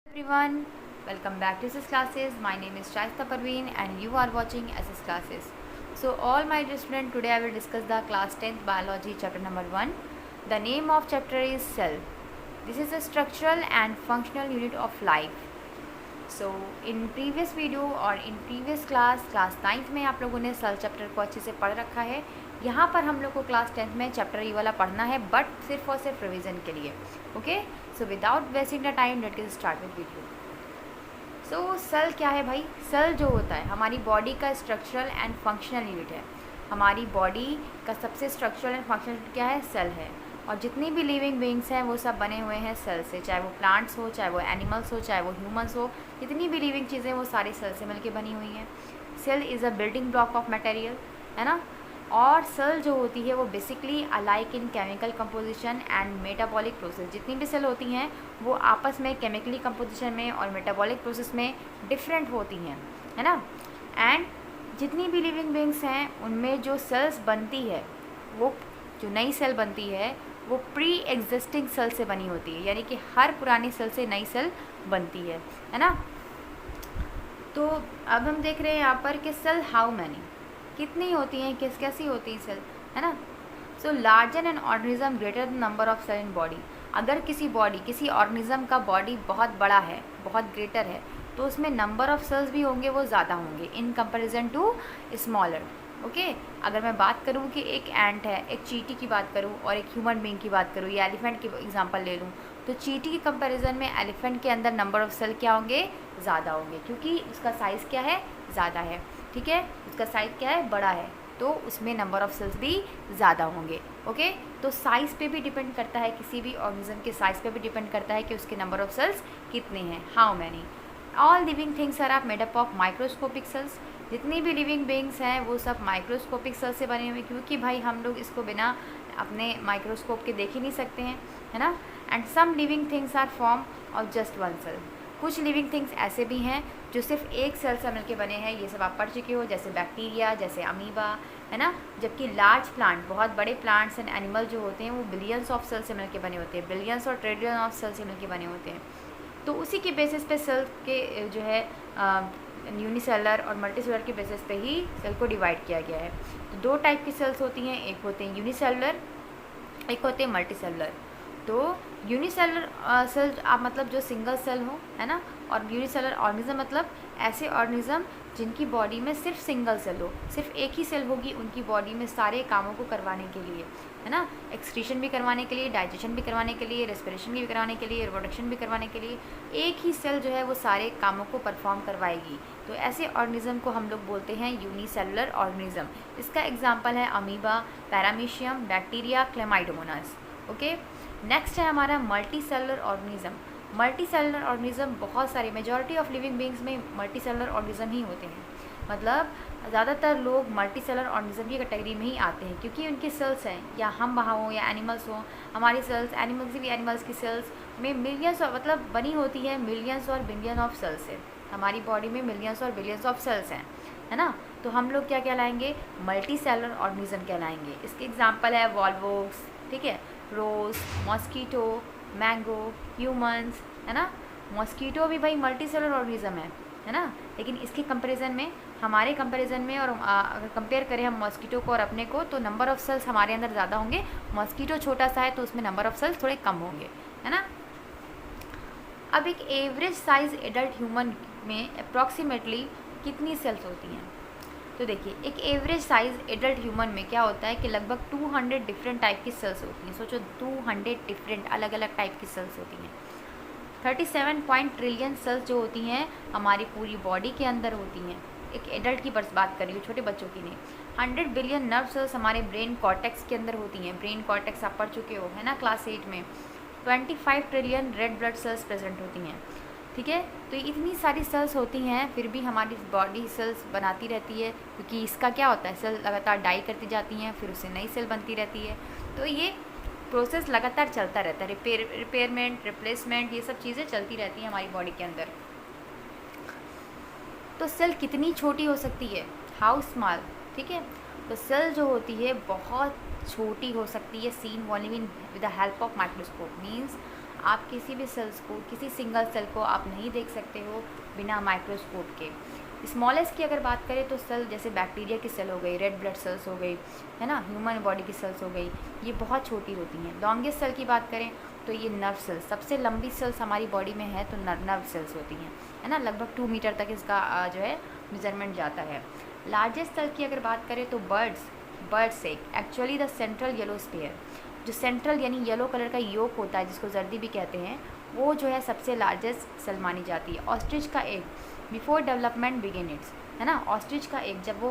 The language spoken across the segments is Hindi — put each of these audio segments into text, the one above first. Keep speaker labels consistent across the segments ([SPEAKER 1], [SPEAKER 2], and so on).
[SPEAKER 1] Everyone, welcome back to SS classes. My name is Shaista Parveen and you are watching SS classes. So all my dear students, today I will discuss the class 10th biology chapter number 1. The name of chapter is cell. This is a structural and functional unit of life. So in previous video और इन प्रीवियस क्लास 9th में आप लोगों ने सेल चैप्टर को अच्छे से पढ़ रखा है. यहाँ पर हम लोग को क्लास 10th में चैप्टर ये वाला पढ़ना है, बट सिर्फ और सिर्फ रिवीजन के लिए. Okay, so without wasting the time let's get start with video. So cell क्या है भाई? सेल जो होता है हमारी बॉडी का स्ट्रक्चरल एंड फंक्शनल यूनिट है. हमारी बॉडी का सबसे स्ट्रक्चरल एंड फंक्शनल यूनिट क्या है? सेल है. और जितनी भी लिविंग बीइंग्स हैं वो सब बने हुए हैं सेल से, चाहे वो प्लांट्स हो, चाहे वो एनिमल्स हो, चाहे वो ह्यूमंस हो. जितनी भी लिविंग चीज़ें वो सारी सेल से मिलकर बनी हुई हैं. Cell is a building block of material, है ना. और सेल जो होती है वो basically alike in chemical composition and metabolic process. जितनी भी सेल होती हैं वो आपस में केमिकली कंपोजिशन में और मेटाबॉलिक प्रोसेस में डिफरेंट होती हैं, है ना. एंड जितनी भी लिविंग बीइंग्स हैं उनमें जो सेल्स बनती है, वो जो नई सेल बनती है वो प्री एग्जिस्टिंग सेल से बनी होती है. यानी कि हर पुरानी सेल से नई सेल बनती है ना. तो अब हम देख रहे हैं यहाँ पर कि सेल हाउ मैनी, कितनी होती हैं, कैसी होती है सेल, है ना. So larger an organism greater the number of cell in body. अगर किसी ऑर्गेनिज्म का बॉडी बहुत बड़ा है, बहुत ग्रेटर है, तो उसमें नंबर ऑफ सेल्स भी होंगे वो ज़्यादा होंगे in comparison to smaller. Okay, अगर मैं बात करूँ कि एक एंट है, एक चींटी की बात करूँ और एक ह्यूमन बीइंग की बात करूँ या एलिफेंट की एग्जांपल ले लूँ, तो चींटी के कंपैरिजन में एलिफेंट के अंदर नंबर ऑफ सेल क्या होंगे? ज़्यादा होंगे, क्योंकि उसका साइज़ क्या है? ज़्यादा है. ठीक है, उसका साइज़ क्या है? बड़ा है, तो उसमें नंबर ऑफ सेल्स भी ज़्यादा होंगे. ओके, तो साइज़ पे भी डिपेंड करता है, किसी भी ऑर्गेनिज्म के साइज़ पे भी डिपेंड करता है कि उसके नंबर ऑफ सेल्स कितने हैं, how many. All living things are made up of microscopic cells. जितनी भी लिविंग बीइंग्स हैं वो सब माइक्रोस्कोपिक सेल से बने हुए, क्योंकि भाई हम लोग इसको बिना अपने माइक्रोस्कोप के देख ही नहीं सकते हैं, है ना. And some living things are form of just one cell. कुछ लिविंग थिंग्स ऐसे भी हैं जो सिर्फ एक सेल से मिलकर बने हैं. ये सब आप पढ़ चुके हो, जैसे बैक्टीरिया, जैसे अमीबा, है ना. जबकि लार्ज प्लांट, बहुत बड़े प्लांट्स एंड एनिमल जो होते हैं वो बिलियंस ऑफ सेल से मिलकर बने होते हैं, बिलियंस और ट्रिलियन ऑफ सेल से मिलकर बने होते हैं. तो उसी के बेसिस पे सेल के जो है यूनिसेलर और मल्टीसेलर के बेसिस पे ही सेल को डिवाइड किया गया है. तो दो टाइप की सेल्स होती हैं, एक होते हैं यूनिसेलर, एक होते हैं मल्टीसेलर. तो यूनिसेलर सेल आप मतलब जो सिंगल सेल हो, है ना. और यूनिसेलर ऑर्गेनिज्म मतलब ऐसे ऑर्गेनिज्म जिनकी बॉडी में सिर्फ सिंगल सेल हो, सिर्फ एक ही सेल होगी उनकी बॉडी में सारे कामों को करवाने के लिए, है ना. एक्सक्रीशन भी करवाने के लिए, डाइजेशन भी करवाने के लिए, रेस्पिरेशन भी करवाने के लिए, रिप्रोडक्शन भी करवाने के लिए एक ही सेल जो है वो सारे कामों को परफॉर्म करवाएगी. तो ऐसे ऑर्गेनिज्म को हम लोग बोलते हैं यूनिसेलुलर ऑर्गेनिज्म. इसका एग्जांपल है amoeba, paramecium, bacteria, Chlamydomonas. Okay, next है हमारा multi cellular organism. Multi cellular organism बहुत सारे, मेजॉरिटी ऑफ लिविंग बीइंग्स में मल्टी सेलुलर ऑर्गेनिज्म ही होते हैं. मतलब ज़्यादातर लोग मल्टी सेलुलर ऑर्गेनिज्म की कैटेगरी में ही आते हैं, क्योंकि उनकी सेल्स हैं, या हम वहाँ हों या एनिमल्स हों, हमारी सेल्स एनिमल्स भी, एनिमल्स की सेल्स में मिलियंस मतलब बनी होती है, मिलियंस और बिलियन ऑफ सेल्स है. हमारी बॉडी में मिलियंस और बिलियंस ऑफ सेल्स हैं, है ना. तो हम लोग क्या कहलाएंगे? मल्टी सेलुलर ऑर्गेनिज्म कहलाएंगे. इसके एग्जाम्पल है वॉल्वोक्स, ठीक है, रोज, मॉस्कीटो, मैंगो, ह्यूमंस, है ना. मॉस्कीटो भी भाई मल्टी सेलुलर ऑर्गेनिज्म है ना. लेकिन इसके कंपैरिजन में, हमारे कंपैरिजन में, और अगर कंपेयर करें हम मॉस्कीटो को और अपने को, तो नंबर ऑफ सेल्स हमारे अंदर ज़्यादा होंगे. मॉस्कीटो छोटा सा है तो उसमें नंबर ऑफ सेल्स थोड़े कम होंगे, है ना. अब एक एवरेज साइज एडल्ट ह्यूमन में अप्रॉक्सीमेटली कितनी सेल्स होती हैं? तो देखिए, एक एवरेज साइज एडल्ट ह्यूमन में क्या होता है कि लगभग 200 डिफरेंट टाइप की सेल्स होती हैं. सोचो, 200 डिफरेंट अलग अलग टाइप की सेल्स होती हैं. 37 ट्रिलियन सेल्स जो होती हैं हमारी पूरी बॉडी के अंदर होती हैं. एक एडल्ट की बस बात कर रही हूँ, छोटे बच्चों की नहीं. 100 बिलियन नर्व सेल्स हमारे ब्रेन कॉर्टेक्स के अंदर होती हैं. ब्रेन कॉर्टेक्स आप पढ़ चुके हो, है ना, क्लास 8 में. 25 trillion red blood cells present होती हैं. ठीक है, तो इतनी सारी सेल्स होती हैं, फिर भी हमारी बॉडी सेल्स बनाती रहती है, क्योंकि इसका क्या होता है, सेल लगातार डाई करती जाती हैं, फिर उससे नई सेल बनती रहती है. तो ये प्रोसेस लगातार चलता रहता है. रिपेयरमेंट, रिप्लेसमेंट, ये सब चीज़ें चलती रहती हैं हमारी बॉडी के अंदर. तो सेल कितनी छोटी हो सकती है? How small. ठीक है, तो सेल जो होती है बहुत छोटी हो सकती है, seen only with the help of microscope. Means आप किसी भी सेल्स को, किसी सिंगल सेल को आप नहीं देख सकते हो बिना माइक्रोस्कोप के। स्मॉलेस्ट की अगर बात करें तो सेल जैसे बैक्टीरिया की सेल हो गई, रेड ब्लड सेल्स हो गई, है ना, ह्यूमन बॉडी की सेल्स हो गई, ये बहुत छोटी होती हैं। लॉन्गेस्ट सेल की बात करें तो ये नर्व सेल्स, सबसे लंबी सेल्स हमारी बॉडी में है तो नर्व सेल्स होती हैं, है ना, लगभग 2 मीटर तक इसका जो है मेजरमेंट जाता है। लार्जेस्ट सेल की अगर बात करें तो birds actually the central yellow sphere, जो सेंट्रल यानी येलो कलर का योक होता है जिसको जर्दी भी कहते हैं, वो जो है सबसे लार्जेस्ट सेल मानी जाती है। ऑस्ट्रिच का egg before development begin it's, है ना, ऑस्ट्रिच का एग जब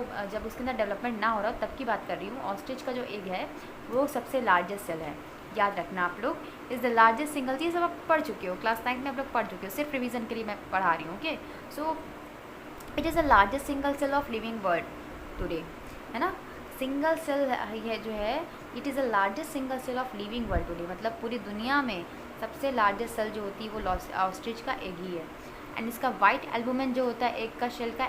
[SPEAKER 1] उसके अंदर डेवलपमेंट ना हो रहा तब की बात कर रही हूँ। ऑस्ट्रिच का जो एग है वो सबसे लार्जेस्ट सेल है, याद रखना आप लोग। इज़ द लार्जेस्ट सिंगल, चीज़ सब आप पढ़ चुके हो, क्लास 9 में आप लोग पढ़ चुके हो, सिर्फ रिवीजन के लिए मैं पढ़ा रही हूँ। Okay, so it is the largest single cell of living world today, है ना, सिंगल सेल ये जो है it is the largest single cell of living world today, मतलब पूरी दुनिया में सबसे लार्जेस्ट सेल जो होती है वो ऑस्ट्रिच का एग ही है। एंड इसका वाइट एल्बुमेन जो होता है एग का शेल का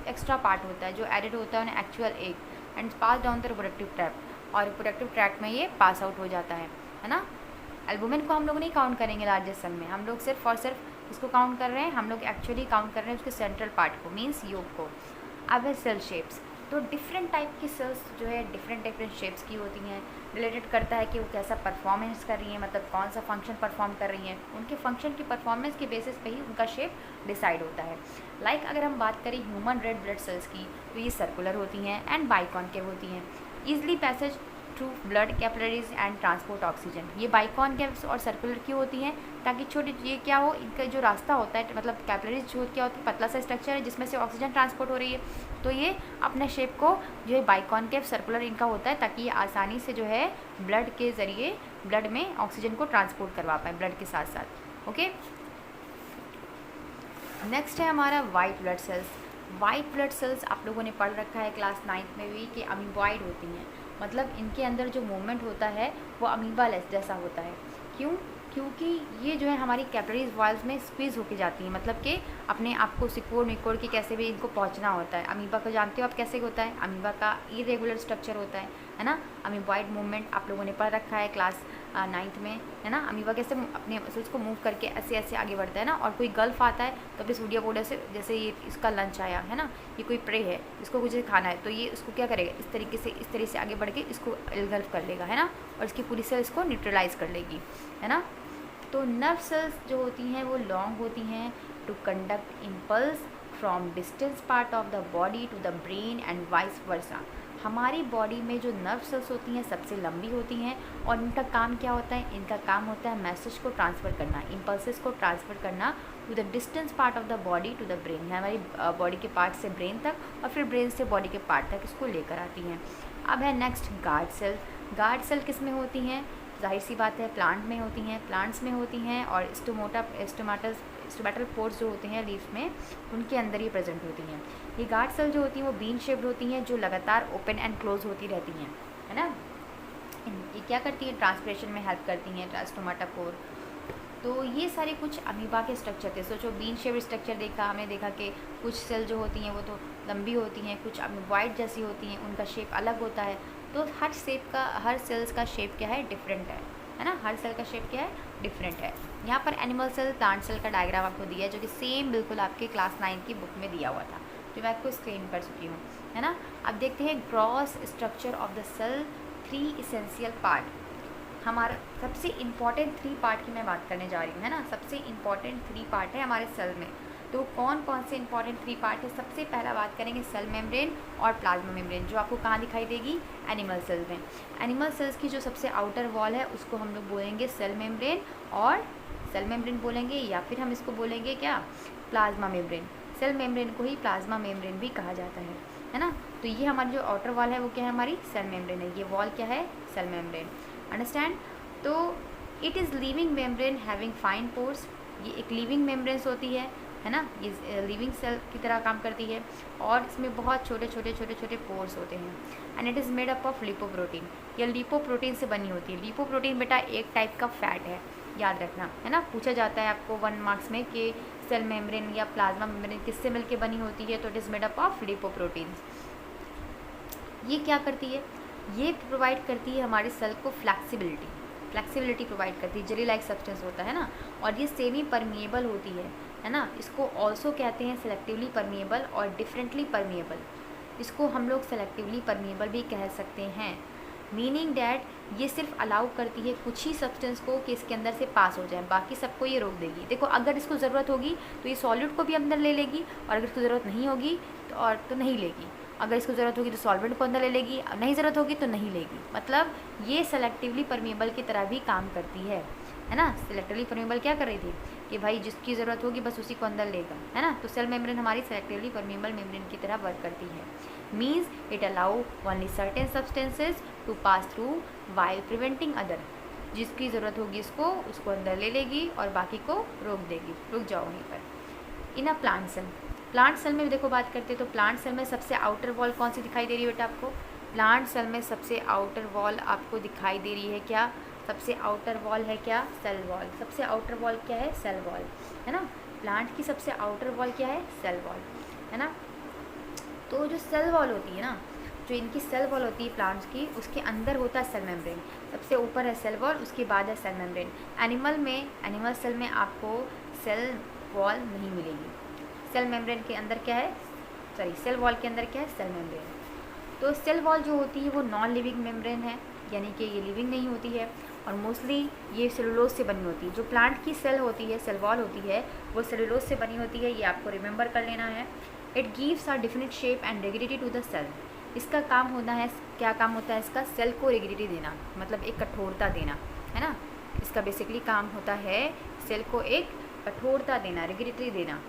[SPEAKER 1] एक्स्ट्रा पार्ट होता है जो एडेड होता है actual egg and pass down the reproductive tract, और रिप्रोडक्टिव ट्रैक्ट में ये पास आउट हो जाता है ना। एल्बुमेन को हम लोग नहीं काउंट करेंगे लार्जेस्ट सेल में, हम लोग सिर्फ और सिर्फ इसको काउंट कर रहे हैं, हम लोग एक्चुअली काउंट कर रहे हैं उसके सेंट्रल पार्ट को, मीन्स योग को। अब है सेल शेप्स, तो डिफरेंट टाइप की सेल्स जो है डिफरेंट शेप्स की होती हैं, रिलेटेड करता है कि वो कैसा परफॉर्मेंस कर रही हैं, मतलब कौन सा फंक्शन परफॉर्म कर रही हैं, उनके फंक्शन की परफॉर्मेंस के बेसिस पे ही उनका शेप डिसाइड होता है। लाइक अगर हम बात करें ह्यूमन रेड ब्लड सेल्स की तो ये सर्कुलर होती हैं एंड बाइकॉनकेव होती हैं, easily passage through blood capillaries and transport oxygen. ये बाइकॉनकेव और सर्कुलर क्यों होती हैं, ताकि छोटे ये क्या हो, इनका जो रास्ता होता है, मतलब कैपिलरीज जो क्या होती है, पतला सा स्ट्रक्चर है जिसमें से ऑक्सीजन ट्रांसपोर्ट हो रही है, तो ये अपने शेप को जो है बाइकॉनकेव सर्कुलर इनका होता है ताकि ये आसानी से जो है ब्लड के ज़रिए ब्लड में ऑक्सीजन को ट्रांसपोर्ट करवा पाए ब्लड के साथ साथ। ओके, नेक्स्ट है हमारा white blood cells. White blood cells आप लोगों ने पढ़ रखा है क्लास 9 में भी कि अमीबॉइड होती हैं, मतलब इनके अंदर जो मूवमेंट होता है वो अमीबा जैसा होता है। क्यों? क्योंकि ये जो है हमारी कैपिलरीज वॉल्स में स्क्वीज़ होके जाती हैं, मतलब कि अपने आप को सिकोड़ के कैसे भी इनको पहुंचना होता है। अमीबा को जानते हो आप कैसे होता है, अमीबा का इरेगुलर स्ट्रक्चर होता है ना। अमीबॉइड मूवमेंट आप लोगों ने पढ़ रखा है क्लास 9 में, है ना। अमीबा कैसे अपने मसल्स को मूव करके ऐसे ऐसे आगे बढ़ता है ना, और कोई गल्फ आता है तो अपने सूडिया बोर्डर से, जैसे ये इसका लंच आया है ना, ये कोई प्रे है, इसको कुछ खाना है तो ये इसको क्या करेगा, इस तरह से आगे बढ़ के इसको एलगल्फ कर लेगा, है ना, और इसकी पूरी सेल इसको न्यूट्रलाइज कर लेगी, है ना। तो नर्व सेल्स जो होती हैं वो लॉन्ग होती हैं to conduct impulse from distance part of the body to the brain and vice versa. हमारी बॉडी में जो नर्व सेल्स होती हैं सबसे लंबी होती हैं और इनका काम क्या होता है, इनका काम होता है मैसेज को ट्रांसफ़र करना, इम्पल्सेस को ट्रांसफ़र करना to the distance part of the body to the brain, हमारी बॉडी के पार्ट से ब्रेन तक और फिर ब्रेन से बॉडी के पार्ट तक इसको लेकर आती हैं। अब है next guard cell. Guard cell किस में होती हैं, जाहिर सी बात है प्लांट में होती हैं, प्लांट्स में होती हैं, और स्टोमेटल पोर्स जो होते हैं लीफ में उनके अंदर ही प्रेजेंट होती हैं। ये गार्ड सेल जो होती हैं वो बीन शेप्ड होती हैं जो लगातार ओपन एंड क्लोज होती रहती हैं, है ना। ये क्या करती हैं, ट्रांसपिरेशन में हेल्प करती हैं, स्टोमेटोपोर। तो ये सारे कुछ अमीबा के स्ट्रक्चर थे। सोचो बीन शेप्ड स्ट्रक्चर देखा, हमने देखा कि कुछ सेल जो होती हैं वो तो लंबी होती हैं, कुछ अमीबॉइड जैसी होती हैं, उनका शेप अलग होता है। तो हर सेल्स का शेप क्या है, डिफरेंट है ना, हर सेल का शेप क्या है, डिफरेंट है। यहाँ पर एनिमल सेल, प्लांट सेल का डायग्राम आपको दिया है जो कि सेम बिल्कुल आपके क्लास 9 की बुक में दिया हुआ था, जो मैं आपको स्क्रीन कर चुकी हूँ, है ना। अब देखते हैं gross structure of the cell, 3 essential part. हमारा सबसे इम्पॉर्टेंट 3 पार्ट की मैं बात करने जा रही हूँ, है ना। सबसे इम्पॉर्टेंट 3 पार्ट है हमारे सेल में, तो कौन कौन से इंपॉर्टेंट 3 पार्ट है। सबसे पहला बात करेंगे सेल मेम्ब्रेन और प्लाज्मा मेम्ब्रेन, जो आपको कहाँ दिखाई देगी, एनिमल सेल्स में। एनिमल सेल्स की जो सबसे आउटर वॉल है उसको हम लोग बोलेंगे सेल मेम्ब्रेन, और सेल मेम्ब्रेन बोलेंगे, या फिर हम इसको बोलेंगे क्या, प्लाज्मा मेम्ब्रेन। सेल मेम्ब्रेन को ही प्लाज्मा मेम्ब्रेन भी कहा जाता है ना। तो ये हमारी जो आउटर वॉल है वो क्या है, हमारी सेल मेम्ब्रेन है, ये वॉल क्या है, सेल मेम्ब्रेन, अंडरस्टैंड। तो it is living membrane having fine pores, ये एक लिविंग मेम्ब्रेन्स होती है ना, ये लिविंग सेल की तरह काम करती है, और इसमें बहुत छोटे छोटे पोर्स होते हैं। And it is made up of lipoprotein, ये लिपोप्रोटीन से बनी होती है। लिपोप्रोटीन बेटा एक टाइप का फैट है, याद रखना, है ना। पूछा जाता है आपको 1 मार्क्स में कि सेल मेम्ब्रेन या प्लाज्मा मेम्ब्रेन किससे मिलकर बनी होती है, तो it is made up of lipoprotein. ये क्या करती है, ये प्रोवाइड करती है हमारे सेल को फ्लैक्सिबिलिटी, फ्लेक्सिबिलिटी प्रोवाइड करती है, जेली लाइक सब्सटेंस होता है ना, और ये सेमी परमिएबल होती है ना। इसको ऑल्सो कहते हैं सेलेक्टिवली परमिएबल और डिफरेंटली परमिएबल। इसको हम लोग सेलेक्टिवली परमिएबल भी कह सकते हैं, मीनिंग डैट ये सिर्फ अलाउ करती है कुछ ही सब्सटेंस को कि इसके अंदर से पास हो जाए, बाकी सबको ये रोक देगी। देखो अगर इसको ज़रूरत होगी तो ये सॉलिड को भी अंदर ले लेगी, और अगर इसको ज़रूरत नहीं होगी तो नहीं लेगी। अगर इसको ज़रूरत होगी तो सॉल्वेंट को अंदर ले लेगी, नहीं ज़रूरत होगी तो नहीं लेगी। मतलब ये सेलेक्टिवली परमिएबल की तरह भी काम करती है ना। सेलेक्टिवली परमिएबल क्या कर रही थी कि भाई जिसकी ज़रूरत होगी बस उसी को अंदर लेगा, है ना। तो सेल मेम्ब्रेन हमारी सेलेक्टिवली परमिएबल मेम्ब्रेन की तरह वर्क करती है। Means it allow only certain substances to pass through while preventing other. जिसकी ज़रूरत होगी उसको अंदर ले लेगी और बाकी को रोक देगी, रुक जाओ वहीं पर। In a plant cell, plant cell में भी देखो बात करते हैं तो प्लांट सेल में सबसे आउटर वॉल कौन सी दिखाई दे रही है बेटा आपको? प्लांट सेल में सबसे आउटर वॉल आपको दिखाई दे रही है क्या? सबसे आउटर वॉल है क्या? Cell wall. सबसे आउटर वॉल क्या है? सेल वॉल, है ना। प्लांट की सबसे आउटर वॉल क्या है? सेल वॉल, है ना। तो जो सेल वॉल होती है ना, जो इनकी सेल वॉल होती है प्लांट्स की, उसके अंदर होता है सेल मेम्ब्रेन। सबसे ऊपर है सेल वॉल, उसके बाद है सेल मेम्ब्रेन। एनिमल सेल में आपको सेल वॉल नहीं मिलेगी। सेल मेम्ब्रेन के अंदर क्या है, सेल वॉल के अंदर क्या है? Cell membrane. तो सेल वॉल जो होती है वो नॉन लिविंग मेम्ब्रेन है, यानी कि ये लिविंग नहीं होती है, और मोस्टली ये सेलुलोज से बनी होती है। जो प्लांट की सेल होती है, सेल वॉल होती है, वो सेलुलोज से बनी होती है, ये आपको रिमेंबर कर लेना है। It gives a definite shape and rigidity to the cell. इसका काम होना है, क्या काम होता है इसका? सेल को रिगिडिटी देना, मतलब एक कठोरता देना, है ना। इसका बेसिकली काम होता है सेल को एक कठोरता देना, रिगिडिटी देना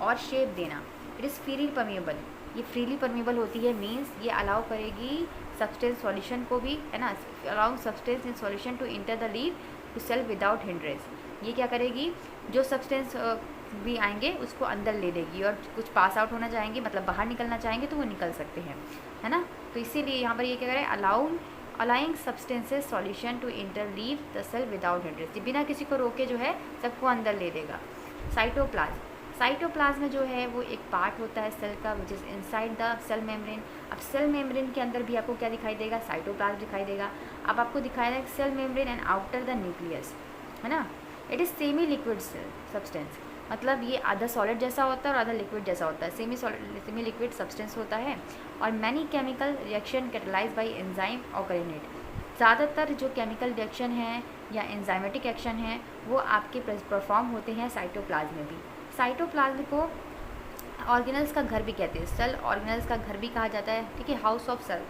[SPEAKER 1] और शेप देना। इट इज़ फ्रीली परमिएबल, ये फ्रीली परमिएबल होती है, मीन्स ये अलाउ करेगी सब्सटेंस सॉल्यूशन को भी, है ना, allowing substance in solution to enter the leave to cell without hindrance. ये क्या करेगी, जो सब्सटेंस भी आएंगे उसको अंदर ले लेगी, और कुछ पास आउट होना चाहेंगे, मतलब बाहर निकलना चाहेंगे तो वो निकल सकते हैं, है ना। तो इसीलिए यहाँ पर ये क्या करें, allowing substances solution to enter leave the cell without hindrance, बिना किसी को रोके जो है सबको अंदर ले देगा। साइटोप्लाज्म, साइटोप्लाज्म जो है वो एक पार्ट होता है सेल का, which is inside the cell membrane. अब सेल मेम्ब्रेन के अंदर भी आपको क्या दिखाई देगा? साइटोप्लाज्म दिखाई देगा। अब आपको दिखाएगा cell membrane and outer the nucleus, है ना। It is semi liquid substance, मतलब ये आधा सॉलिड जैसा होता है और आधा लिक्विड जैसा होता है। सेमी लिक्विड सब्सटेंस होता है, और many chemical reaction catalyse by enzyme occur in it. ज़्यादातर जो केमिकल रिएक्शन है या एंजाइमेटिक एक्शन है वो आपके परफॉर्म होते हैं साइटोप्लाज्म में भी। साइटोप्लाज्म को ऑर्गेनल्स का घर भी कहते हैं, सेल ऑर्गेनल्स का घर भी कहा जाता है, ठीक है, house of cell,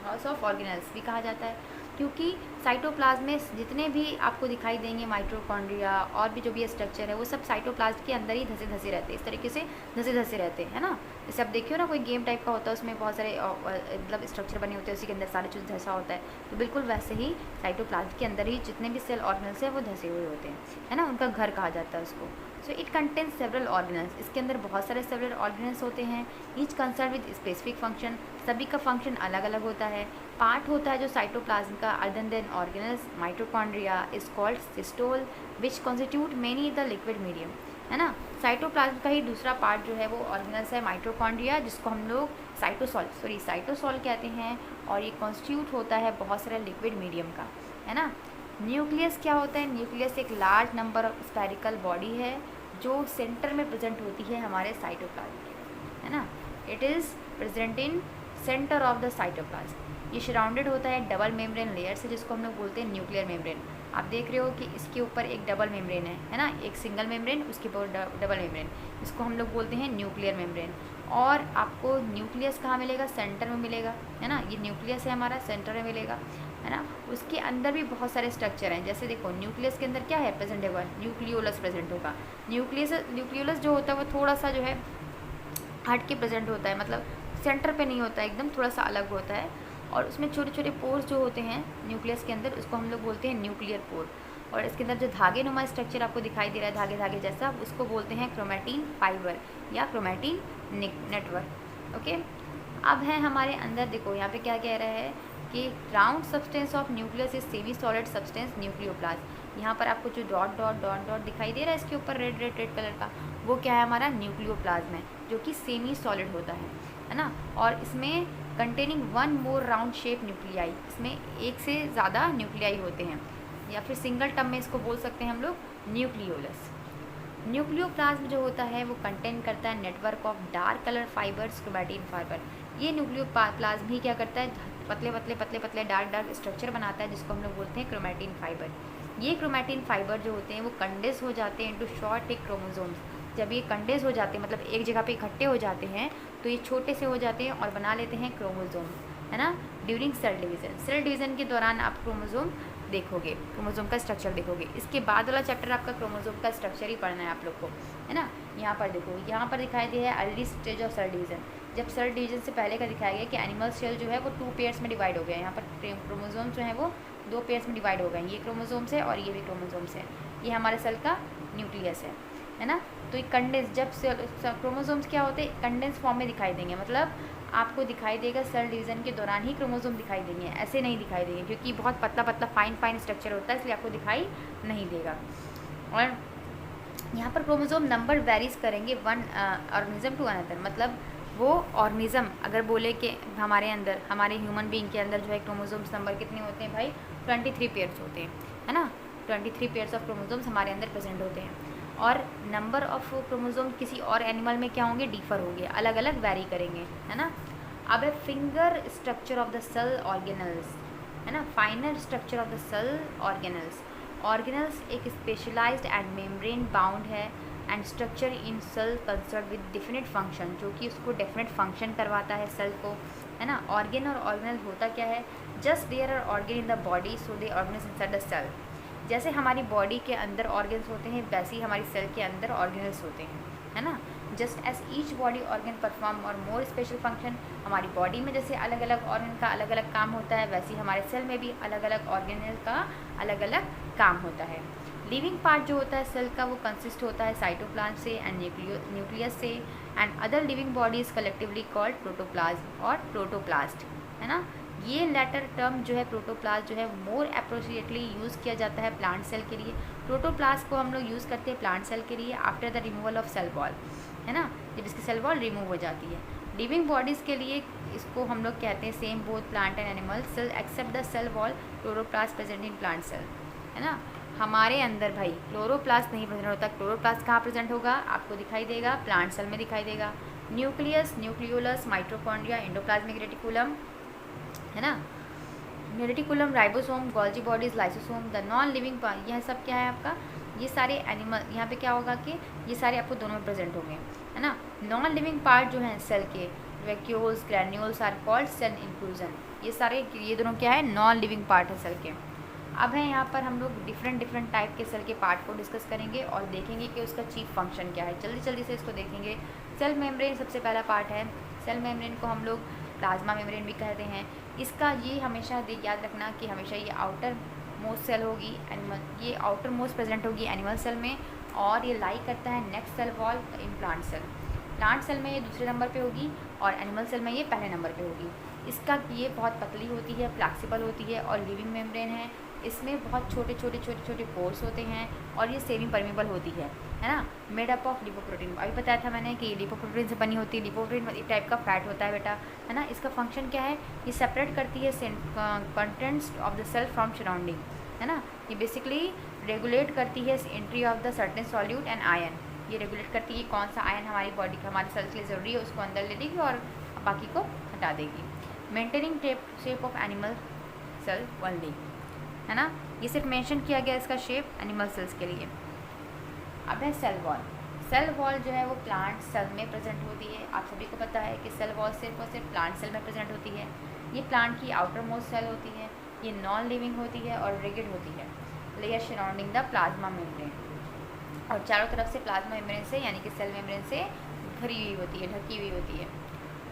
[SPEAKER 1] house of organelles भी कहा जाता है, क्योंकि साइटोप्लाज्म में जितने भी आपको दिखाई देंगे माइटोकॉन्ड्रिया और भी जो भी स्ट्रक्चर है वो सब साइटोप्लाज्म के अंदर ही धसे रहते हैं, इस तरीके से धसे रहते हैं, है ना। जैसे आप देखियो ना कोई गेम टाइप का होता है, उसमें बहुत सारे मतलब स्ट्रक्चर बने होते हैं, उसी के अंदर सारे चीज़ धसा होता है, तो बिल्कुल वैसे ही साइटोप्लाज्म के अंदर ही जितने भी सेल ऑर्गेनल्स हैं वो धसे हुए होते हैं, है ना, उनका घर कहा जाता है उसको। So it contains several organelles, इसके अंदर बहुत सारे सेवरल ऑर्गेनल्स होते हैं, each concern with specific function, सभी का फंक्शन अलग अलग होता है। पार्ट होता है जो साइटोप्लाज्म का other than organelles, mitochondria is called systole which constitute many the liquid medium, है ना। साइटोप्लाज्म का ही दूसरा पार्ट जो है वो ऑर्गेनल्स है माइटोकॉन्ड्रिया, जिसको हम लोग साइटोसॉल कहते हैं, और ये कॉन्स्टिट्यूट होता है बहुत सारे लिक्विड मीडियम का, है ना। न्यूक्लियस क्या होता है? न्यूक्लियस एक large number of spherical body है जो सेंटर में प्रेजेंट होती है हमारे साइटोप्लाज्म के, है ना। It is present in centre of the cytoplasm. ये सराउंडेड होता है डबल मेम्ब्रेन लेयर से, जिसको हम लोग बोलते हैं न्यूक्लियर मेम्ब्रेन। आप देख रहे हो कि इसके ऊपर एक डबल मेम्ब्रेन है ना, एक सिंगल मेम्ब्रेन, उसके ऊपर डबल मेम्ब्रेन, इसको हम लोग बोलते हैं न्यूक्लियर मेम्ब्रेन। और आपको न्यूक्लियस कहाँ मिलेगा? सेंटर में मिलेगा, है ना। ये न्यूक्लियस है हमारा, सेंटर में मिलेगा, है ना। उसके अंदर भी बहुत सारे स्ट्रक्चर हैं, जैसे देखो न्यूक्लियस के अंदर क्या है प्रेजेंट होगा? न्यूक्लियोलस प्रेजेंट होगा। न्यूक्लियोलस जो होता है वो थोड़ा सा जो है हट के प्रेजेंट होता है, मतलब सेंटर पे नहीं होता है, एकदम थोड़ा सा अलग होता है, और उसमें छोटे छोटे पोर्स जो होते हैं न्यूक्लियस के अंदर, उसको हम लोग बोलते हैं न्यूक्लियर पोर। और इसके अंदर जो धागे नुमा स्ट्रक्चर आपको दिखाई दे रहा है, धागे जैसा, उसको बोलते हैं क्रोमैटिन फाइबर या क्रोमैटिन नेटवर्क। ओके, अब है हमारे अंदर, देखो यहाँ पे क्या कह रहा है कि round substance of nucleus is semi solid substance nucleoplasm. यहाँ पर आपको जो डॉट दिखाई दे रहा है इसके ऊपर रेड कलर का, वो क्या है? हमारा न्यूक्लियोप्लाज्म है, जो कि सेमी सॉलिड होता है ना। और इसमें containing one more round shape nuclei, इसमें एक से ज़्यादा न्यूक्लियाई होते हैं। या फिर सिंगल टर्म में इसको बोल सकते हैं हम लोग न्यूक्लियोलस। न्यूक्लियोप्लाज्म जो होता है वो कंटेन करता है network of dark colour fibres, chromatin fibre. ये न्यूक्लियोप्लाज्म ही क्या करता है, पतले पतले पतले पतले डार्क स्ट्रक्चर बनाता है जिसको हम लोग बोलते हैं क्रोमैटिन फाइबर। ये क्रोमैटिन फाइबर जो होते हैं वो कंडेंस हो जाते हैं इनटू शॉर्ट थिक क्रोमोसोम्स। जब ये कंडेंस हो जाते हैं मतलब एक जगह पे इकट्ठे हो जाते हैं तो ये छोटे से हो जाते हैं और बना लेते हैं क्रोमोसोम, है ना, during cell division. Cell division के दौरान आप क्रोमोसोम देखोगे, क्रोमोसोम का स्ट्रक्चर देखोगे। इसके बाद वाला चैप्टर आपका क्रोमोसोम का स्ट्रक्चर ही पढ़ना है आप लोग को, है ना। यहाँ पर देखो, यहाँ पर दिखाई दिया है early stage of cell division. जब सेल डिवीज़न से पहले का दिखाया गया कि एनिमल सेल जो है वो 2 पेयर्स में डिवाइड हो गया है। यहाँ पर क्रोमोसोम जो है वो 2 पेयर्स में डिवाइड हो गए हैं, ये क्रोमोसोम्स है और ये भी क्रोमोसोम्स है। ये हमारे सेल का न्यूक्लियस है ना। तो ये कंडेंस, जब क्रोमोसोम्स क्या होते हैं, कंडेंस फॉर्म में दिखाई देंगे, मतलब आपको दिखाई देगा सेल डिवीज़न के दौरान ही क्रोमोसोम दिखाई देंगे, ऐसे नहीं दिखाई देंगे क्योंकि बहुत पतला पतला फाइन स्ट्रक्चर होता है, इसलिए आपको दिखाई नहीं देगा। और यहाँ पर क्रोमोसोम नंबर वेरीज करेंगे वन ऑर्गेनिज्म टू अनदर, मतलब वो ऑर्गेनिज्म अगर बोले कि हमारे अंदर, हमारे ह्यूमन बीइंग के अंदर जो है क्रोमोसोम्स नंबर कितने होते हैं भाई, 23 पेयर्स होते हैं, है ना। 23 पेयर्स ऑफ क्रोमोसोम्स हमारे अंदर प्रेजेंट होते हैं। और नंबर ऑफ क्रोमोसोम किसी और एनिमल में क्या होंगे, डिफर होंगे, अलग अलग वेरी करेंगे, है ना। अब है finger structure of the cell organelles, है ना, final structure of the cell organelles. Organelles एक स्पेशलाइज्ड एंड मेम्ब्रेन बाउंड है and structure in cell concern with definite function, जो कि उसको डेफिनेट फंक्शन करवाता है सेल को, है ना। ऑर्गेन और ऑर्गेनल होता क्या है, just there are organ in the body so they organelles inside the cell. जैसे हमारी बॉडी के अंदर ऑर्गन्स होते हैं वैसे ही हमारी सेल के अंदर ऑर्गेनल्स होते हैं, है ना। Just as each body organ perform और मोर स्पेशल फंक्शन, हमारी बॉडी में जैसे अलग अलग ऑर्गन का अलग अलग काम होता है वैसे ही हमारे सेल में भी अलग अलग ऑर्गेनल का अलग अलग काम होता है। लिविंग पार्ट जो होता है सेल का वो कंसिस्ट होता है साइटोप्लाज्म से एंड न्यूक्लियस से and other living bodies collectively called protoplasm और प्रोटोप्लास्ट, है ना। ये लेटर टर्म जो है प्रोटोप्लास्ट जो है मोर अप्रोप्रिएटली यूज़ किया जाता है प्लांट सेल के लिए। प्रोटोप्लास्ट को हम लोग यूज़ करते हैं प्लांट सेल के लिए after the removal of cell wall, है ना, जब इसकी सेल वॉल रिमूव हो जाती है। लिविंग बॉडीज़ के लिए इसको हम लोग कहते हैं same both plant and animal cell except the cell wall chloroplast present in plant cell, है ना। हमारे अंदर भाई क्लोरोप्लास्ट नहीं प्रेजेंट होता। क्लोरोप्लास्ट कहाँ प्रेजेंट होगा, आपको दिखाई देगा प्लांट सेल में दिखाई देगा। Nucleus, nucleolus, mitochondria, endoplasmic reticulum, है ना, reticulum, ribosome, Golgi bodies, lysosome, the non living part, यह सब क्या है आपका, ये सारे एनिमल, यहाँ पे क्या होगा कि ये सारे आपको दोनों में प्रेजेंट होंगे, है ना। नॉन लिविंग पार्ट जो है सेल के vacuoles, granules are called cell inclusion. ये सारे, ये दोनों क्या है, नॉन लिविंग पार्ट है सेल के। अब है यहाँ पर हम लोग डिफरेंट टाइप के सेल के पार्ट को डिस्कस करेंगे और देखेंगे कि उसका चीफ फंक्शन क्या है। जल्दी से इसको देखेंगे। सेल मेम्ब्रेन सबसे पहला पार्ट है। सेल मेम्ब्रेन को हम लोग प्लाज्मा मेम्ब्रेन भी कहते हैं। इसका ये हमेशा याद रखना कि हमेशा ये आउटर मोस्ट सेल होगी एनिमल, ये आउटर मोस्ट प्रेजेंट होगी एनिमल सेल में और ये लाई करता है next cell wall in plant cell. Plant cell में ये दूसरे नंबर पे होगी और एनिमल सेल में ये पहले नंबर पे होगी। इसका ये बहुत पतली होती है, फ्लैक्सिबल होती है और लिविंग मेम्ब्रेन है। इसमें बहुत छोटे पोर्स होते हैं और ये सेमी परमेबल होती है ना। मेड अप ऑफ लिपोप्रोटीन, अभी बताया था मैंने कि लिपोप्रोटीन से बनी होती है। लिपोप्रोटीन एक टाइप का फैट होता है बेटा, है ना। इसका फंक्शन क्या है, ये सेपरेट करती है contents of the cell from surrounding, है ना। ये बेसिकली रेगुलेट करती है entry of the certain solute and ion. ये रेगुलेट करती है कौन सा आयन हमारी बॉडी का, हमारे सेल के लिए ज़रूरी है, उसको अंदर ले लेगी और बाकी को हटा देगी। Maintaining shape of animal cell only, है ना। ये सिर्फ मेंशन किया गया इसका शेप एनिमल सेल्स के लिए। अब है सेल वॉल। सेल वॉल जो है वो प्लांट सेल में प्रेजेंट होती है। आप सभी को पता है कि सेल वॉल सिर्फ और सिर्फ प्लांट सेल में प्रेजेंट होती है। ये प्लांट की आउटर मोस्ट सेल होती है। ये नॉन लिविंग होती है और रिगिड होती है, layer surrounding the plasma membrane, और चारों तरफ से प्लाज्मा मेम्ब्रेन से यानी कि सेल मेम्ब्रेन से भरी हुई होती है, ढकी हुई होती है।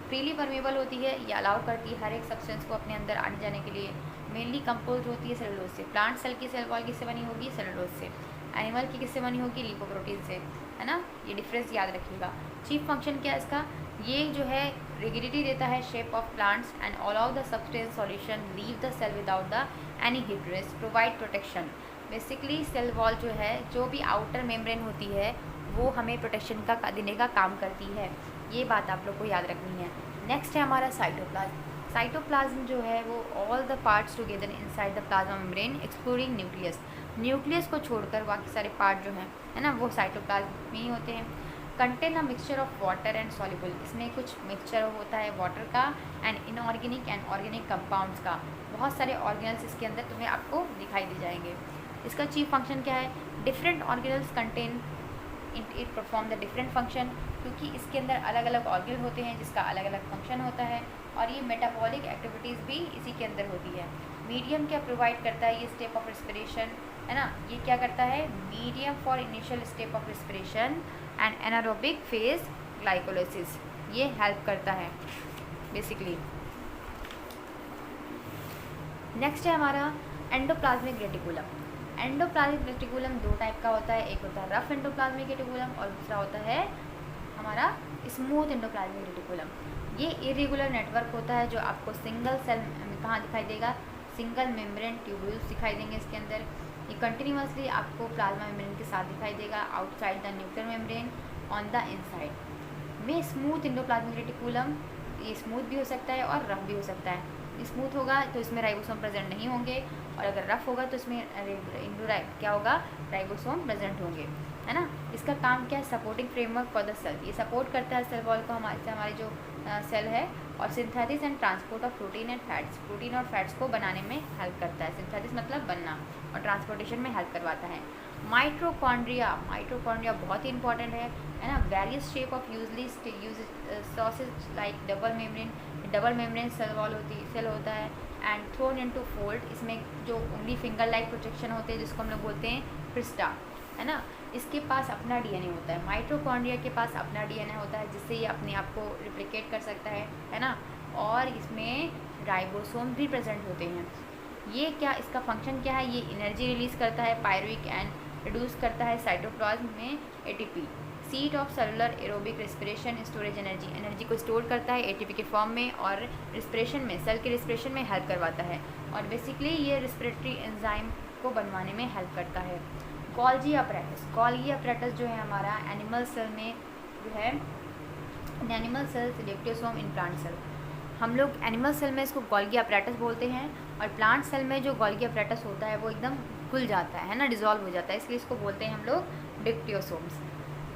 [SPEAKER 1] फ्रीली परमेबल होती है, ये अलाउ करती है हर एक सब्सटेंस को अपने अंदर आने जाने के लिए। मेनली कंपोज होती है सेलुलोज से। प्लांट सेल की सेल वॉल किससे बनी होगी, सेलुलोज से। एनिमल की किससे बनी होगी, लिपोप्रोटीन से, है ना। ये डिफरेंस याद रखिएगा। चीफ फंक्शन क्या है इसका, ये जो है रिगिडिटी देता है shape of plants and allow the substance solution leave the cell without the any hindrance, provide protection. Basically cell wall जो है, जो भी आउटर मेम्ब्रेन होती है वो हमें प्रोटेक्शन का देने का काम करती है। ये बात आप लोग को याद रखनी है। नेक्स्ट है हमारा साइटोप्लाज्म। साइटोप्लाज्म जो है वो all the parts together inside the plasma membrane excluding nucleus, nucleus को छोड़कर बाकी सारे पार्ट जो हैं है ना वो साइटोप्लाज्म में ही होते हैं। Contain a mixture of water and soluble, इसमें कुछ मिक्सचर होता है वाटर का and inorganic and organic compounds का। बहुत सारे ऑर्गेनल्स इसके अंदर तुम्हें आपको दिखाई दे जाएंगे। इसका चीफ फंक्शन क्या है? Different organelles contain it perform the different function, क्योंकि इसके अंदर अलग अलग ऑर्गेनल होते हैं जिसका अलग अलग फंक्शन होता है, और ये मेटाबॉलिक एक्टिविटीज़ भी इसी के अंदर होती है। मीडियम क्या प्रोवाइड करता है? ये स्टेप ऑफ रेस्पिरेशन है ना, ये क्या करता है? Medium for initial step of respiration and anaerobic phase glycolysis, ये हेल्प करता है बेसिकली। नेक्स्ट है हमारा एंडोप्लाज्मिक रेटिकुलम। एंडोप्लाज्मिक रेटिकुलम दो टाइप का होता है, एक होता है रफ एंडोप्लाज्मिक रेटिकुलम और दूसरा होता है हमारा स्मूथ एंडोप्लाज्मिक रेटिकुलम। ये इरेगुलर नेटवर्क होता है जो आपको सिंगल सेल में कहाँ दिखाई देगा? सिंगल मेम्ब्रेन ट्यूब्यूल्स दिखाई देंगे इसके अंदर। ये कंटिन्यूसली आपको प्लाज्मा मेम्ब्रेन के साथ दिखाई देगा outside the nuclear membrane on the inside. में स्मूथ एंडोप्लाज्मिक रेटिकुलम, ये स्मूथ भी हो सकता है और रफ भी हो सकता है। स्मूथ होगा तो इसमें राइबोसोम प्रेजेंट नहीं होंगे, और अगर रफ होगा तो इसमें क्या होगा? राइबोसोम प्रेजेंट होंगे, है ना। इसका काम क्या है? Supporting framework for the cell, ये सपोर्ट करता है सेल वॉल को हमारे जो सेल है, और synthesis and transport of protein and fats, protein और फैट्स को बनाने में हेल्प करता है। सिंथेसिस मतलब बनना, और ट्रांसपोर्टेशन में हेल्प करवाता है। माइटोकॉन्ड्रिया, माइटोकॉन्ड्रिया बहुत ही इंपॉर्टेंट है ना। Various shape of usually sausage like double membrane cell होता है एंड थ्रोन इनटू फोल्ड, इसमें जो उंगली फिंगर लाइक प्रोटेक्शन होते हैं जिसको हम लोग बोलते हैं क्रिस्टा, है ना। इसके पास अपना डीएनए होता है, माइटोकॉन्ड्रिया के पास अपना डीएनए होता है जिससे ये अपने आप को रिप्लिकेट कर सकता है ना। और इसमें राइबोसोम भी प्रेजेंट होते हैं। ये क्या, इसका फंक्शन क्या है? ये एनर्जी रिलीज़ करता है पायरुविक एंड रिड्यूस करता है साइटोप्लाज्म में ATP, seat of cellular aerobic respiration storage energy को स्टोर करता है एटीपी के फॉर्म में, और रेस्पिरेशन में, सेल के रेस्पिरेशन में हेल्प करवाता है, और बेसिकली ये रेस्पिरेटरी एंजाइम को बनवाने में हेल्प करता है। गोल्गी अपरेटस जो है हमारा एनिमल सेल में जो है, एनिमल सेल्स इलेक्ट्रोसोम इन प्लांट सेल, हम लोग एनिमल सेल में इसको गोल्गी अपरेटस बोलते हैं, और प्लांट सेल में जो गोल्गी अपरेटस होता है वो एकदम खुल जाता है ना, डिजॉल्व हो जाता है, इसलिए इसको बोलते हैं हम लोग डिक्टियोसोम्स।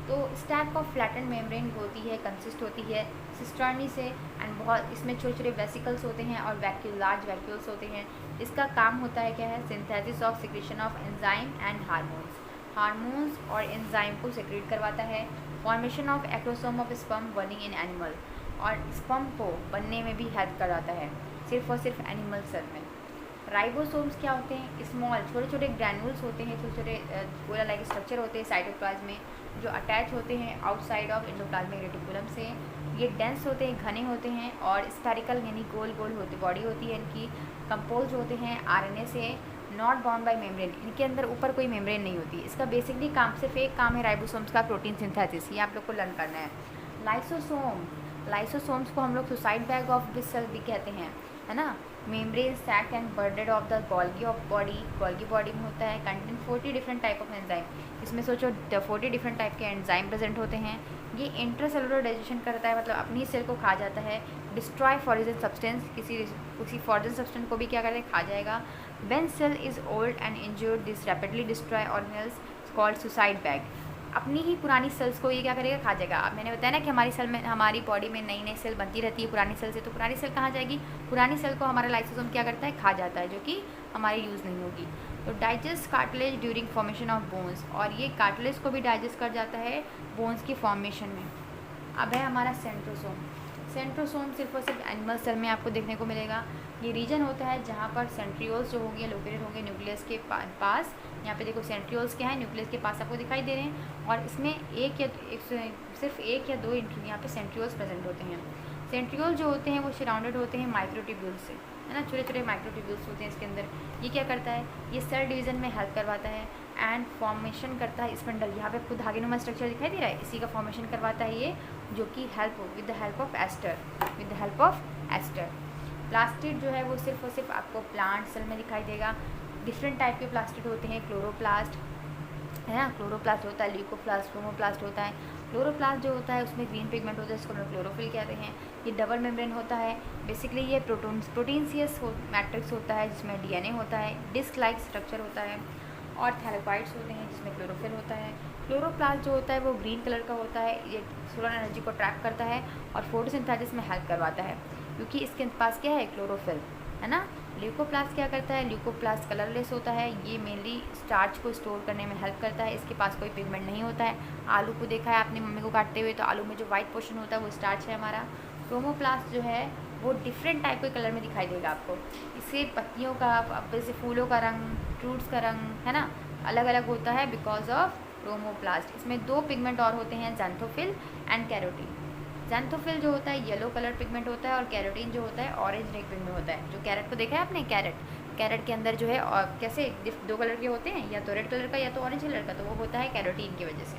[SPEAKER 1] तो स्टैक ऑफ फ्लैटन मेम्ब्रेन होती है, कंसिस्ट होती है सिस्टर्नी से, एंड बहुत इसमें छोटे छोटे वेसिकल्स होते हैं और लार्ज वैक्यूल्स होते हैं। इसका काम होता है क्या है? Synthesis of secretion of enzyme and hormones और एंजाइम को सिक्रीट करवाता है। Formation of acrosome of sperm burning in animal, और स्पर्म को बनने में भी हेल्प कराता है सिर्फ और सिर्फ एनिमल सेल में। राइबोसोम्स क्या होते हैं? स्मॉल छोटे छोटे ग्रैन्यूल्स होते हैं, छोटे छोटे गोला लाइक स्ट्रक्चर होते हैं साइटोप्लाज्म में, जो अटैच होते हैं आउटसाइड ऑफ एंडोप्लाज्मिक रेटिकुलम से। ये डेंस होते हैं, घने होते हैं, और स्फेरिकल यानी गोल गोल बॉडी होती है इनकी। कंपोज होते हैं आरएनए से, नॉट बाउंड बाय मेम्ब्रेन, इनके अंदर ऊपर कोई मेम्ब्रेन नहीं होती। इसका बेसिकली काम सिर्फ एक काम है राइबोसोम्स का, प्रोटीन सिंथेसिस, ये आप लोग को लर्न करना है। लाइसोसोम्स को हम लोग suicide bag of this cell भी कहते हैं, है ना। Membrane sac and budded off the Golgi body में होता है। Contain 40 different type of enzyme, इसमें सोचो 40 डिफरेंट टाइप के एंजाइम प्रेजेंट होते हैं। ये इंट्रासेलुलर डाइजेशन करता है, मतलब अपनी सेल को खा जाता है। डिस्ट्रॉय फॉरिजन सब्सटेंस, किसी फॉरिजन सब्सटेंस को भी क्या करता है? खा जाएगा। When cell is old and injured this rapidly destroy organelles called suicide bag, अपनी ही पुरानी सेल्स को ये क्या करेगा? खा जाएगा। अब मैंने बताया ना कि हमारी सेल में, हमारी बॉडी में नई नई सेल बनती रहती है पुरानी सेल से, तो पुरानी सेल कहाँ जाएगी? पुरानी सेल को हमारा लाइसोसोम क्या करता है? खा जाता है, जो कि हमारी यूज़ नहीं होगी। तो digest cartilage during formation of bones, और ये कार्टिलेज को भी डाइजेस्ट कर जाता है बोन्स की फॉर्मेशन में। अब है हमारा सेंट्रोसोम सिर्फ और सिर्फ एनिमल सेल में आपको देखने को मिलेगा। ये रीजन होता है जहाँ पर सेंट्रियोल्स जो होंगे लोकेटेड होंगे न्यूक्लियस के पास। यहाँ पे देखो सेंट्रियोल्स क्या है, न्यूक्लियस के पास आपको दिखाई दे रहे हैं, और इसमें सिर्फ एक या दो यहाँ पे सेंट्रियोल्स प्रेजेंट होते हैं। सेंट्रियोल जो होते हैं वो सराउंडेड होते हैं माइक्रोट्यूब्यूल्स से, है ना, छोटे छोटे माइक्रोट्यूब्यूल्स होते हैं इसके अंदर। ये क्या करता है? ये सेल डिवीजन में हेल्प करवाता है एंड फॉर्मेशन करता है स्पिंडल, यहाँ पे आपको धागेनुमा स्ट्रक्चर दिखाई दे रहा है, इसी का फॉर्मेशन करवाता है ये, जो कि with the help of aster. Plastid जो है वो सिर्फ और सिर्फ आपको प्लांट सेल में दिखाई देगा। डिफरेंट टाइप के प्लास्टिड होते हैं, क्लोरोप्लास्ट है ना, क्लोरोप्लास्ट होता है, ल्यूकोप्लास्ट, क्रोमोप्लास्ट होता है, क्लोरोप्लास्ट जो होता है उसमें ग्रीन पिगमेंट होता है, इसको हम क्लोरोफिल कहते हैं। ये डबल मेम्ब्रेन होता है। बेसिकली ये प्रोटीनसियस मैट्रिक्स होता है जिसमें DNA होता है, डिस्क लाइक स्ट्रक्चर होता है, और थैलेकॉइड्स होते हैं जिसमें क्लोरोफिल होता है। क्लोरोप्लास्ट जो होता है वो ग्रीन कलर का होता है, ये सोलर एनर्जी को ट्रैप करता है और फोटोसिंथेसिस में हेल्प करवाता है, क्योंकि इसके पास क्या है, क्लोरोफिल है ना। ल्यूकोप्लास्ट क्या करता है, ल्यूकोप्लास्ट कलरलेस होता है, ये मेनली स्टार्च को स्टोर करने में हेल्प करता है, इसके पास कोई पिगमेंट नहीं होता है। आलू को देखा है आपने मम्मी को काटते हुए, तो आलू में जो वाइट पोर्शन होता है वो स्टार्च है हमारा। क्रोमोप्लास्ट जो है वो डिफरेंट टाइप के कलर में दिखाई देगा आपको, इससे पत्तियों का, जैसे फूलों का रंग, फ्रूट्स का रंग है ना, अलग अलग होता है बिकॉज ऑफ क्रोमोप्लास्ट। इसमें 2 पिगमेंट और होते हैं, ज़ैंथोफिल एंड कैरोटीन। ज़ैंथोफिल जो होता है येलो कलर पिगमेंट होता है, और कैरोटीन जो होता है ऑरेंज रेड पिगमेंट होता है। जो कैरेट को देखा है आपने, कैरेट के अंदर जो है और कैसे 2 कलर के होते हैं, या तो रेड कलर का या तो ऑरेंज कलर का, तो वो होता है कैरोटीन की वजह से,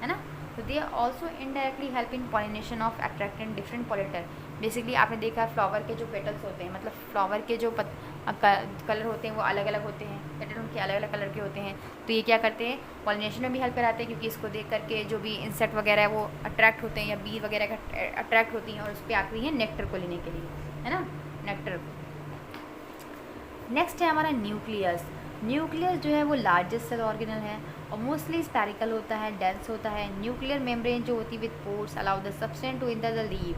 [SPEAKER 1] है ना। तो they also indirectly help in pollination of attractant different pollinator. Basically आपने देखा है फ्लावर के जो पेटल्स होते हैं, मतलब फ्लावर के जो कलर होते हैं वो अलग अलग होते हैं, पेटल उनके अलग अलग कलर के होते हैं। तो ये क्या करते हैं, पॉलिनेशन में भी हेल्प कराते हैं, क्योंकि इसको देख करके जो भी इंसेक्ट वगैरह है वो अट्रैक्ट होते हैं, या बी वगैरह का अट्रैक्ट होती हैं, और उस पर आती हैं नेक्टर को लेने के लिए, है ना, नेक्टर। नेक्स्ट है हमारा न्यूक्लियस। न्यूक्लियस जो है वो लार्जेस्ट सेल ऑर्गेनल है और मोस्टली स्पेरिकल होता है, डेंस होता है। न्यूक्लियर मेम्ब्रेन जो होती है with pores allow the substance to enter the leave,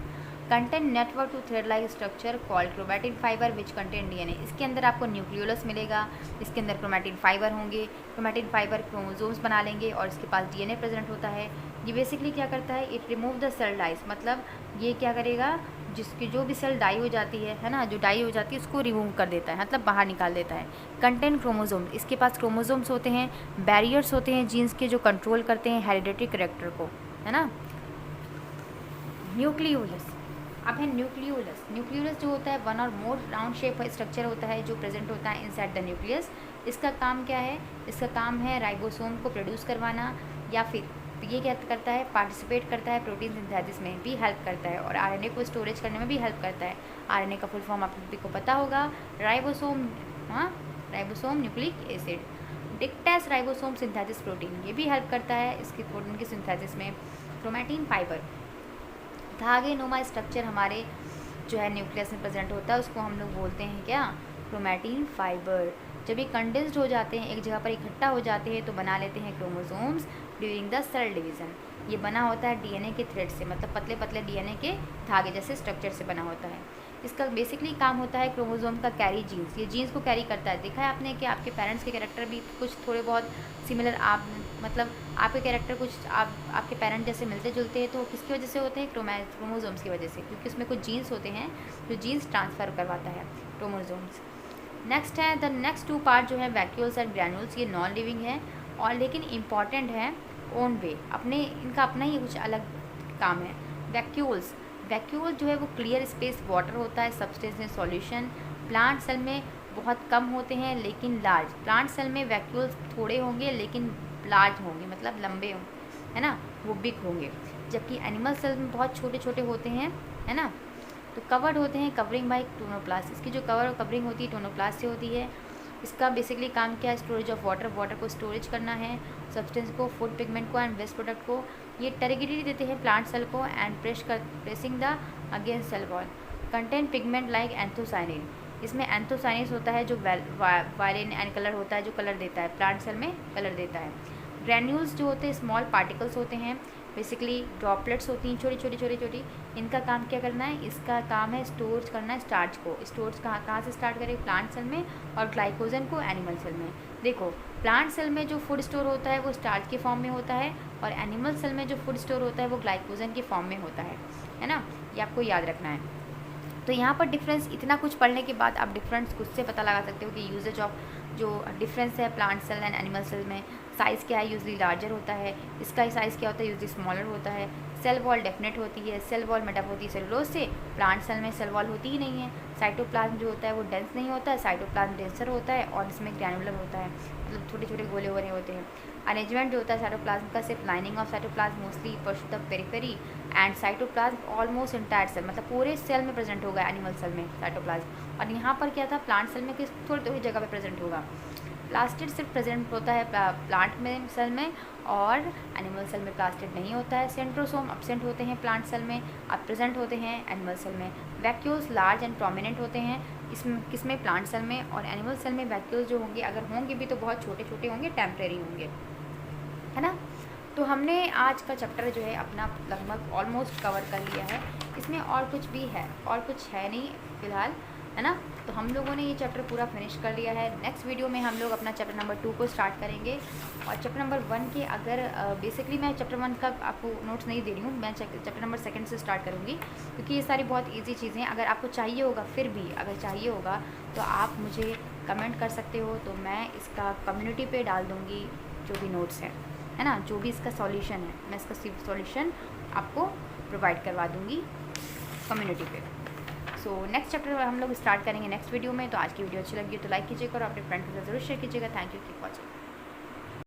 [SPEAKER 1] content network to thread like structure called chromatin fibre which content DNA। इसके अंदर आपको न्यूक्लियोलस मिलेगा, इसके अंदर क्रोमैटिन फाइबर होंगे, क्रोमैटिन फाइबर क्रोमोसोम्स बना लेंगे, और इसके पास DNA प्रेजेंट होता है। ये बेसिकली क्या करता है, it remove the cell dies, मतलब ये क्या करेगा, जिसकी जो भी सेल डाई हो जाती है ना, जो डाई हो जाती है उसको रिमूव कर देता है, मतलब बाहर निकाल देता है। कंटेंट क्रोमोसोम, इसके पास क्रोमोसोम्स होते हैं, बैरियर्स होते हैं जीन्स के जो कंट्रोल करते हैं हेरिडिटरी कैरेक्टर को, है ना। न्यूक्लियोलस, अब है न्यूक्लियोलस। न्यूक्लियोलस जो होता है 1 और मोर राउंड शेप स्ट्रक्चर होता है जो प्रेजेंट होता है इनसाइड द न्यूक्लियस। इसका काम क्या है, इसका काम है राइबोसोम को प्रोड्यूस करवाना, या फिर ये क्या करता है, पार्टिसिपेट करता है प्रोटीन सिंथेसिस में भी हेल्प करता है, और RNA को स्टोरेज करने में भी हेल्प करता है। RNA का फुल फॉर्म आप सभी को पता होगा, राइबोसोम, हाँ, ribosome nucleic acid. Dictates ribosome synthesis protein, ये भी हेल्प करता है इसकी प्रोटीन की सिंथेसिस में। क्रोमैटिन फाइबर, धागे नुमा स्ट्रक्चर हमारे जो है न्यूक्लियस में प्रेजेंट होता है, उसको हम लोग बोलते हैं क्या, क्रोमैटिन फाइबर। जब ये कंडेंस्ड हो जाते हैं, एक जगह पर इकट्ठा हो जाते हैं, तो बना लेते हैं chromosomes during the cell division. ये बना होता है DNA के थ्रेड से, मतलब पतले पतले DNA के धागे जैसे स्ट्रक्चर से बना होता है। इसका बेसिकली काम होता है क्रोमोसोम का कैरी जीन्स, ये जीन्स को कैरी करता है। देखा है आपने कि आपके पेरेंट्स के कैरेक्टर भी कुछ थोड़े बहुत सिमिलर, आप मतलब आपके कैरेक्टर कुछ आपके पेरेंट जैसे मिलते जुलते हैं, तो किसकी वजह से होते हैं, क्रोमोसोम्स की वजह से, क्योंकि उसमें कुछ जीन्स होते हैं जो जीन्स ट्रांसफ़र करवाता है, क्रोमोसोम्स। नेक्स्ट है द नेक्स्ट 2 पार्ट जो है वैक्यूल्स एंड ग्रैन्यूल्स, ये नॉन लिविंग है और लेकिन इम्पॉर्टेंट है ओन वे, अपने इनका अपना ही कुछ अलग काम है। वैक्यूल्स, वैक्यूल जो है वो क्लियर स्पेस वाटर होता है, substance in solution. Plant cell में बहुत कम होते हैं लेकिन लार्ज, प्लांट सेल में वैक्यूल्स थोड़े होंगे लेकिन लार्ज होंगे, मतलब लंबे होंगे, है ना, वो बिग होंगे। जबकि एनिमल सेल में बहुत छोटे छोटे होते हैं, है ना। तो कवर्ड होते हैं कवरिंग बाय टोनोप्लास्ट, इसकी जो कवरिंग होती है टोनोप्लास्ट से होती है। इसका बेसिकली काम क्या है, स्टोरेज ऑफ वाटर, वाटर को स्टोरेज करना है, सब्सटेंस को, फूड पिगमेंट को एंड वेस्ट प्रोडक्ट को। ये टेरिगिडिटी देते हैं प्लांट सेल को and pressing the against cell wall. Content pigment like anthocyanin, इसमें एंथोसाइनिस होता है जो वायलिन एंड कलर होता है, जो कलर देता है प्लांट सेल में, कलर देता है। ग्रैन्यूल्स जो होते हैं स्मॉल पार्टिकल्स होते हैं, बेसिकली ड्रॉपलेट्स होती हैं छोटी छोटी छोटी छोटी। इनका काम क्या करना है, इसका काम है स्टोर करना है स्टार्च को। स्टोर्स कहाँ से स्टार्ट करें, प्लांट सेल में, और ग्लाइकोजन को एनिमल सेल में। देखो प्लांट सेल में जो फूड स्टोर होता है वो स्टार्च के फॉर्म में होता है, और एनिमल सेल में जो फूड स्टोर होता है वो ग्लाइकोजन के फॉर्म में होता है ना, ये आपको याद रखना है। तो यहाँ पर डिफरेंस, इतना कुछ पढ़ने के बाद आप डिफरेंस खुद से पता लगा सकते हो कि यूजेज ऑफ जो डिफरेंस है plant cell and animal cell में। साइज़ क्या है, यूजली लार्जर होता है, इसका साइज़ क्या होता है, यूजली स्मॉलर होता है। सेल वॉल डेफिनेट होती है, सेल वॉल मेडअप होती है सेलुलोज से, प्लांट सेल में सेल वॉल होती ही नहीं है। साइटोप्लाज्म जो होता है वो डेंस नहीं होता है, साइटोप्लाज्म डेंसर होता है, और इसमें ग्रैनुलर होता है, मतलब छोटे छोटे गोले हो रहे होते हैं। अरेंजमेंट जो होता है साइटोप्लाज्म का, सिर्फ lining of cytoplasm mostly pursue the periphery and cytoplasm almost entire cell, मतलब पूरे सेल में प्रेजेंट होगा एनिमल सेल में साइटोप्लाज्म। और यहाँ पर क्या था, प्लांट सेल में किस थोड़ी थोड़ी जगह पे प्रेजेंट होगा। प्लास्टिड सिर्फ प्रेजेंट होता है प्लांट में सेल में, और एनिमल सेल में प्लास्टिड नहीं होता है। सेंट्रोसोम एब्सेंट होते हैं प्लांट सेल में, अब प्रेजेंट होते हैं एनिमल सेल में। वैक्यूल्स लार्ज एंड प्रोमिनेंट होते हैं किसमें, प्लांट सेल में। और एनिमल सेल में वैक्यूल्स जो होंगे, अगर होंगे भी तो बहुत छोटे छोटे होंगे, टेम्परेरी होंगे, है ना। तो हमने आज का चैप्टर जो है अपना लगभग ऑलमोस्ट कवर कर लिया है। इसमें और कुछ भी है, और कुछ है नहीं फ़िलहाल, है ना। तो हम लोगों ने ये चैप्टर पूरा फिनिश कर लिया है। नेक्स्ट वीडियो में हम लोग अपना चैप्टर नंबर 2 को स्टार्ट करेंगे। और चैप्टर नंबर 1 के अगर बेसिकली मैं चैप्टर 1 का आपको नोट्स नहीं दे रही हूँ, मैं चैप्टर नंबर 2 से स्टार्ट करूँगी, क्योंकि ये सारी बहुत ईजी चीज़ें हैं। अगर आपको चाहिए होगा, फिर भी अगर चाहिए होगा तो आप मुझे कमेंट कर सकते हो, तो मैं इसका कम्युनिटी पे डाल दूँगी जो भी नोट्स हैं, है ना, जो भी इसका सॉल्यूशन है, मैं इसका सॉल्यूशन आपको प्रोवाइड करवा दूँगी कम्युनिटी पे। सो नेक्स्ट चैप्टर हम लोग स्टार्ट करेंगे नेक्स्ट वीडियो में। तो आज की वीडियो अच्छी लगी तो लाइक कीजिएगा और अपने फ्रेंड के साथ ज़रूर शेयर कीजिएगा। Thank you, keep watching.